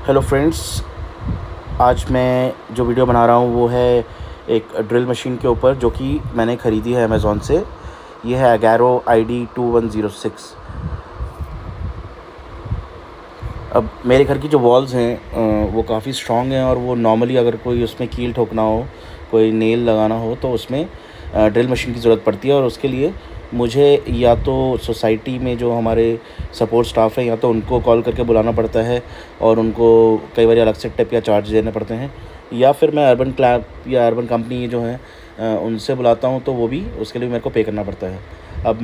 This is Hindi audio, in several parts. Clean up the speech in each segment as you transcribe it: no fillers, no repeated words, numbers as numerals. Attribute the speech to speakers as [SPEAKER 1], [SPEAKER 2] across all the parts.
[SPEAKER 1] हेलो फ्रेंड्स, आज मैं जो वीडियो बना रहा हूँ वो है एक ड्रिल मशीन के ऊपर जो कि मैंने ख़रीदी है अमेज़ॉन से। ये है अगैरो ID2106। अब मेरे घर की जो वॉल्स हैं वो काफ़ी स्ट्रॉन्ग हैं और वो नॉर्मली अगर कोई उसमें कील ठोकना हो, कोई नेल लगाना हो तो उसमें ड्रिल मशीन की ज़रूरत पड़ती है। और उसके लिए मुझे या तो सोसाइटी में जो हमारे सपोर्ट स्टाफ है या तो उनको कॉल करके बुलाना पड़ता है और उनको कई बार अलग से टिप या चार्ज देने पड़ते हैं, या फिर मैं अर्बन क्लैप या अर्बन कंपनी जो है उनसे बुलाता हूँ तो वो भी उसके लिए मेरे को पे करना पड़ता है। अब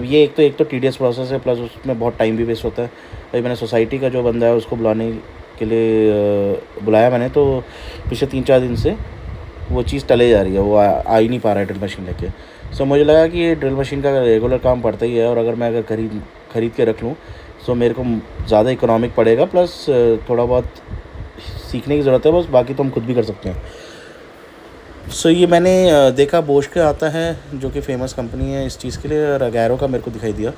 [SPEAKER 1] ये एक तो टीडियस प्रोसेस है, प्लस उसमें बहुत टाइम भी वेस्ट होता है। अभी मैंने सोसाइटी का जो बंदा है उसको बुलाने के लिए बुलाया मैंने, तो पिछले 3-4 दिन से वो चीज़ टले जा रही है, वो आ ही नहीं पा रहा है ड्रिल मशीन लेके। सो मुझे लगा कि ये ड्रिल मशीन का रेगुलर काम पड़ता ही है, और अगर मैं ख़रीद के रख लूँ तो मेरे को ज़्यादा इकोनॉमिक पड़ेगा, प्लस थोड़ा बहुत सीखने की ज़रूरत है बस, बाकी तो हम खुद भी कर सकते हैं। सो ये मैंने देखा बोश का आता है जो कि फ़ेमस कंपनी है इस चीज़ के लिए, और अगैरो का मेरे को दिखाई दिया।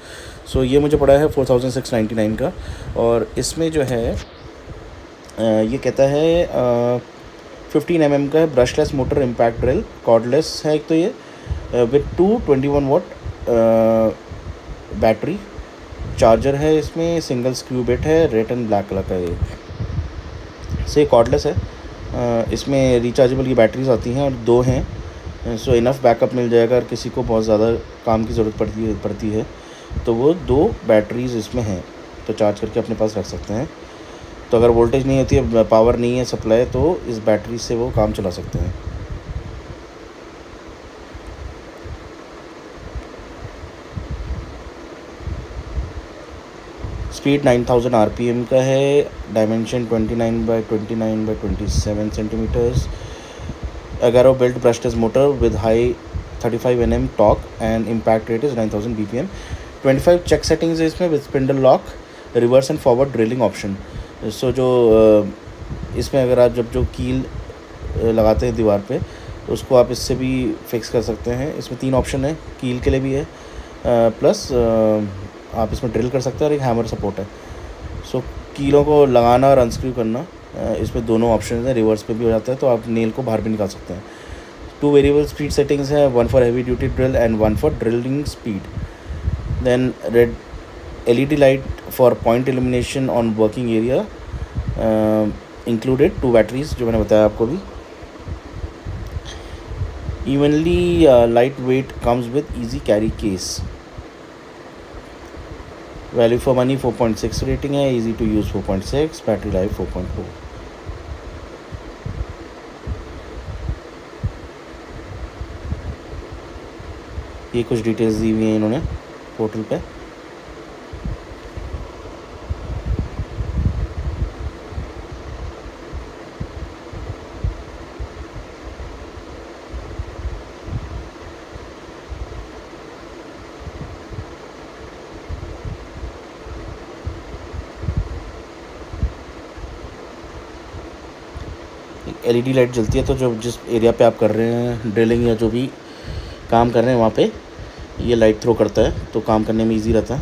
[SPEAKER 1] सो ये मुझे पड़ा है 4699 का, और इसमें जो है ये कहता है 15 mm का है, brushless motor impact drill, cordless है एक तो ये, विथ 221 वाट बैटरी, चार्जर है इसमें, सिंगल स्क्रू बिट है, रेड एंड ब्लैक कलर का ये से कॉर्डलेस है। इसमें रिचार्जेबल की बैटरीज आती हैं और 2 हैं, सो इनफ बैकअप मिल जाएगा। अगर किसी को बहुत ज़्यादा काम की ज़रूरत पड़ती है तो वो 2 बैटरीज़ इसमें हैं, तो चार्ज करके अपने पास रख सकते हैं। तो अगर वोल्टेज नहीं होती है, पावर नहीं है सप्लाई, तो इस बैटरी से वो काम चला सकते हैं। स्पीड 9000 RPM का है, डायमेंशन 29x29x27 सेंटीमीटर्स। अगैरो built brushless motor with high 35 Nm torque and impact rate is 9000 BPM। 25 check settings है इसमें, with spindle lock, reverse and forward drilling option. So जो इसमें अगर आप जब जो कील लगाते हैं दीवार पे, उसको आप इससे भी फिक्स कर सकते हैं। इसमें 3 ऑप्शन है, कील के लिए भी है, प्लस आप इसमें ड्रिल कर सकते हैं, और एक हैमर सपोर्ट है। सो कीलों को लगाना और अनस्क्रू करना, इसमें दोनों ऑप्शन हैं, रिवर्स पे भी हो जाता है, तो आप नेल को बाहर भी निकाल सकते हैं। 2 वेरिएबल स्पीड सेटिंग्स हैं, 1 for heavy duty drill and 1 for drilling speed. Then red LED light for point illumination on working area included, 2 batteries जो मैंने बताया आपको भी। Evenly light weight comes with easy carry case. Value for money 4.6 rating है, easy to use 4.6, battery life 4.4। ये कुछ डिटेल्स दी हुई हैं इन्होंने पोर्टल पे। LED लाइट जलती है, तो जो जिस एरिया पे आप कर रहे हैं ड्रिलिंग या जो भी काम कर रहे हैं वहाँ पे ये लाइट थ्रो करता है, तो काम करने में इजी रहता है।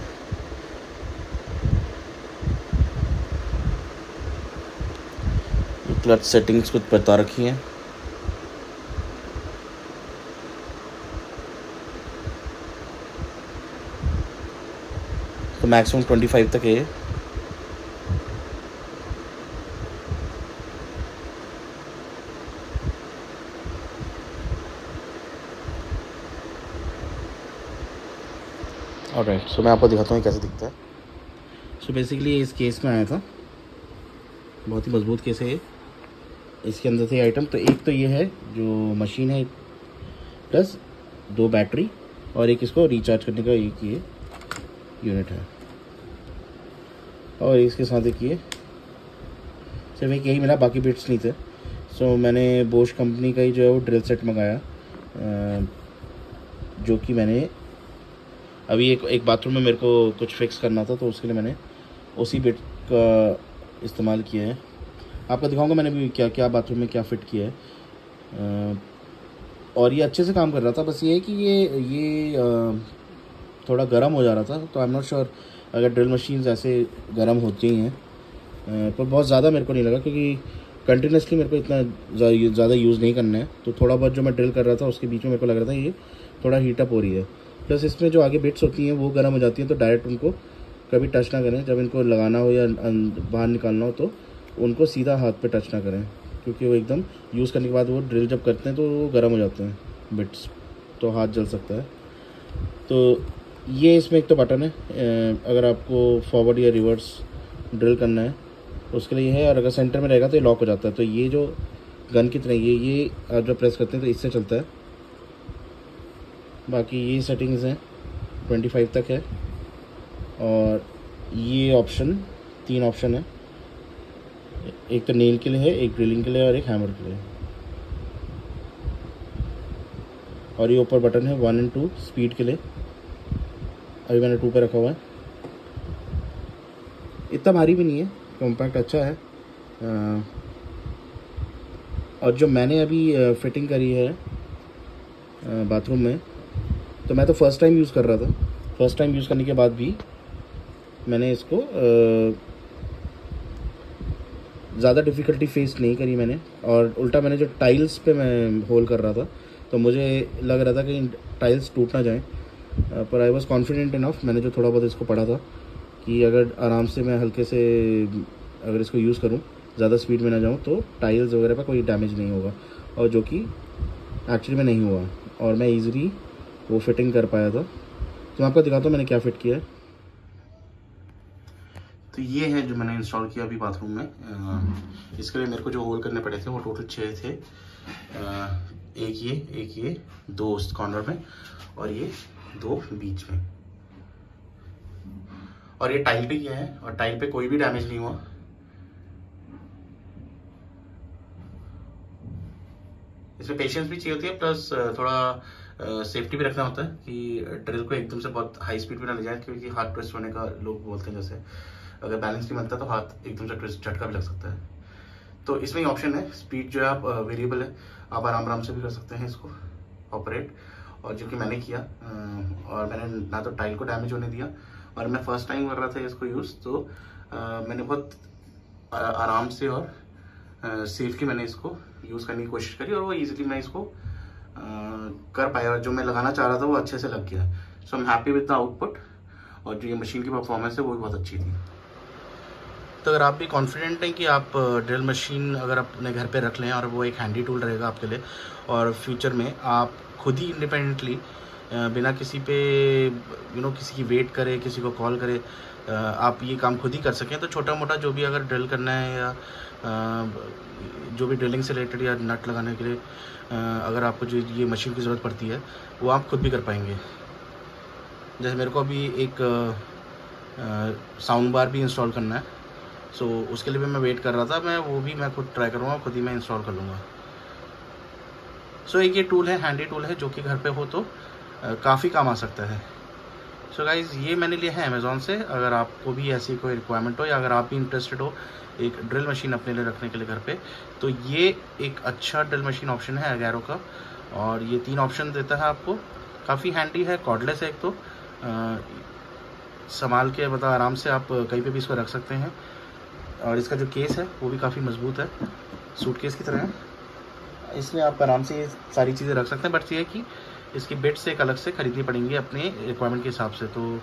[SPEAKER 1] क्लच सेटिंग्स कुछ बता रखी हैं। तो मैक्सिमम 25 तक है। ऑलराइट, सो मैं आपको दिखाता हूँ कैसे दिखता है। सो बेसिकली इस केस में आया था, बहुत ही मजबूत केस है ये। इसके अंदर थे आइटम, तो एक तो ये है जो मशीन है, प्लस 2 बैटरी, और एक इसको रिचार्ज करने का एक ये यूनिट है, और इसके साथ एक ये सिर्फ एक यही मिला, बाकी बिट्स नहीं थे। सो मैंने बोश कंपनी का ही जो है वो ड्रिल सेट मंगाया, जो कि मैंने अभी एक बाथरूम में मेरे को कुछ फिक्स करना था, तो उसके लिए मैंने उसी बिट का इस्तेमाल किया है। आपको दिखाऊंगा मैंने भी क्या क्या बाथरूम में क्या फ़िट किया है, और ये अच्छे से काम कर रहा था। बस ये है कि ये थोड़ा गर्म हो जा रहा था, तो आई एम नॉट श्योर अगर ड्रिल मशीन्स ऐसे गर्म होती हैं पर बहुत ज़्यादा मेरे को नहीं लगा, क्योंकि कंटिन्यूसली मेरे को इतना ज़्यादा यूज़ नहीं करना है। तो थोड़ा बहुत जो मैं ड्रिल कर रहा था उसके बीच में मेरे को लग रहा था ये थोड़ा हीटअप हो रही है। प्लस इसमें जो आगे बिट्स होती हैं वो गर्म हो जाती हैं, तो डायरेक्ट उनको कभी टच ना करें। जब इनको लगाना हो या बाहर निकालना हो तो उनको सीधा हाथ पे टच ना करें, क्योंकि वो एकदम यूज़ करने के बाद वो ड्रिल जब करते हैं तो वो गर्म हो जाते हैं बिट्स, तो हाथ जल सकता है। तो ये इसमें एक तो बटन है, अगर आपको फॉरवर्ड या रिवर्स ड्रिल करना है उसके लिए है, और अगर सेंटर में रहेगा तो ये लॉक हो जाता है। तो ये जो गन की तरह ये आप जब प्रेस करते हैं तो इससे चलता है। बाकी ये सेटिंग्स हैं 25 तक है, और ये ऑप्शन 3 ऑप्शन है, एक तो नेल के लिए है, एक ड्रिलिंग के लिए और एक हैमर के लिए। और ये ऊपर बटन है 1 और 2 स्पीड के लिए, अभी मैंने 2 पे रखा हुआ है। इतना भारी भी नहीं है, कॉम्पैक्ट अच्छा है। और जो मैंने अभी फिटिंग करी है बाथरूम में, तो मैं तो फर्स्ट टाइम यूज़ कर रहा था। फर्स्ट टाइम यूज़ करने के बाद भी मैंने इसको ज़्यादा डिफ़िकल्टी फेस नहीं करी मैंने, और उल्टा मैंने जो टाइल्स पे मैं होल कर रहा था तो मुझे लग रहा था कि टाइल्स टूट ना जाएं, पर आई वॉज कॉन्फिडेंट इनफ। मैंने जो थोड़ा बहुत इसको पढ़ा था कि अगर आराम से मैं हल्के से अगर इसको यूज़ करूं, ज़्यादा स्पीड में ना जाऊं, तो टाइल्स वगैरह पर कोई डैमेज नहीं होगा, और जो कि एक्चुअली में नहीं हुआ, और मैं ईज़िली वो फिटिंग कर पाया था। तो मैं आपको दिखाता हूँ मैंने क्या फ़िट किया है। तो ये है जो मैंने इंस्टॉल किया अभी बाथरूम में। इसके लिए मेरे को जो होल करने पड़े थे वो टोटल 6 थे। एक ये 2 उस कॉर्नर में और ये 2 बीच में, और ये टाइल पे किया है, और टाइल पे कोई भी डैमेज नहीं हुआ। इसमें पेशेंस भी चाहिए होती है, प्लस थोड़ा सेफ्टी भी रखना होता है कि ड्रिल को एकदम से बहुत हाई स्पीड पे ना ले जाए, क्योंकि हाथ ट्विस्ट होने का लोग बोलते हैं, जैसे अगर बैलेंस नहीं बनता तो हाथ एकदम से ट्विस्ट झटका भी लग सकता है। तो इसमें ही ऑप्शन है, स्पीड जो है आप वेरिएबल है, आप आराम से भी कर सकते हैं इसको ऑपरेट, और जो कि मैंने किया। और मैंने ना तो टाइल को डैमेज होने दिया, और मैं फर्स्ट टाइम कर रहा था इसको यूज़, तो मैंने बहुत आराम से और सेफली मैंने इसको यूज़ करने की कोशिश करी, और वो ईजिली मैं इसको कर पाया, और जो मैं लगाना चाह रहा था वो अच्छे से लग गया। So I am happy with the output, और जो ये मशीन की परफॉर्मेंस है वो भी बहुत अच्छी थी। तो अगर आप भी कॉन्फिडेंट हैं कि आप ड्रिल मशीन अगर अपने घर पे रख लें, और वो एक हैंडी टूल रहेगा आपके लिए, और फ्यूचर में आप खुद ही इंडिपेंडेंटली बिना किसी पे किसी की वेट करे, किसी को कॉल करे, आप ये काम खुद ही कर सकें, तो छोटा मोटा जो भी अगर ड्रिल करना है, या जो भी ड्रिलिंग से रिलेटेड या नट लगाने के लिए अगर आपको जो ये मशीन की ज़रूरत पड़ती है, वो आप खुद भी कर पाएंगे। जैसे मेरे को अभी एक साउंड बार भी इंस्टॉल करना है, सो उसके लिए भी मैं वेट कर रहा था, वो भी मैं खुद ट्राई करूँगा, खुद ही मैं इंस्टॉल कर लूँगा। सो एक ये टूल है, हैंडी टूल है, जो कि घर पे हो तो काफ़ी काम आ सकता है। सो गाइज़, ये मैंने लिया है अमेज़ॉन से। अगर आपको भी ऐसी कोई रिक्वायरमेंट हो, या अगर आप भी इंटरेस्टेड हो एक ड्रिल मशीन अपने लिए रखने के लिए घर पे, तो ये एक अच्छा ड्रिल मशीन ऑप्शन है एगैरो का, और ये 3 ऑप्शन देता है आपको। काफ़ी हैंडी है, कॉर्डलेस है एक तो, संभाल के मतलब आराम से आप कहीं पे भी इसको रख सकते हैं, और इसका जो केस है वो भी काफ़ी मजबूत है, सूटकेस की तरह है। इसमें आप आराम से ये सारी चीज़ें रख सकते हैं, बट ये है कि इसकी बिट्स एक अलग से ख़रीदनी पड़ेंगी अपने रिक्वायरमेंट के हिसाब से। तो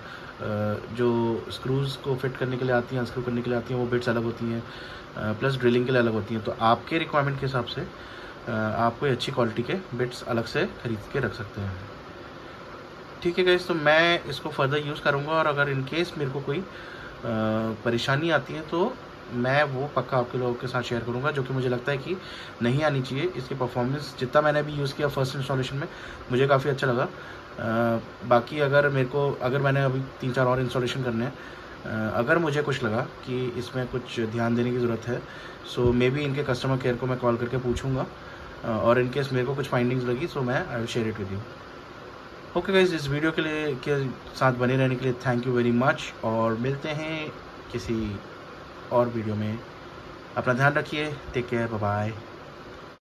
[SPEAKER 1] जो स्क्रूज़ को फिट करने के लिए आती हैं, अनस्क्रू करने के लिए आती हैं, वो बिट्स अलग होती हैं, प्लस ड्रिलिंग के लिए अलग होती हैं। तो आपके रिक्वायरमेंट के हिसाब से आप कोई अच्छी क्वालिटी के बिट्स अलग से ख़रीद के रख सकते हैं। ठीक है गाइस, तो मैं इसको फर्दर यूज़ करूँगा, और अगर इन केस मेरे को कोई परेशानी आती है तो मैं वो पक्का आपके लोगों के साथ शेयर करूंगा, जो कि मुझे लगता है कि नहीं आनी चाहिए। इसकी परफॉर्मेंस जितना मैंने अभी यूज़ किया फर्स्ट इंस्टॉलेशन में, मुझे काफ़ी अच्छा लगा। बाकी अगर मैंने अभी 3-4 और इंस्टॉलेशन करने हैं, अगर मुझे कुछ लगा कि इसमें कुछ ध्यान देने की ज़रूरत है, सो मे बी इनके कस्टमर केयर को मैं कॉल करके पूछूंगा, और इन केस मेरे को कुछ फाइंडिंग्स लगी, सो मैं I will share it with you. Okay guys, इस वीडियो के साथ बने रहने के लिए थैंक यू वेरी मच, और मिलते हैं किसी और वीडियो में। अपना ध्यान रखिए, टेक केयर, बाय बाय।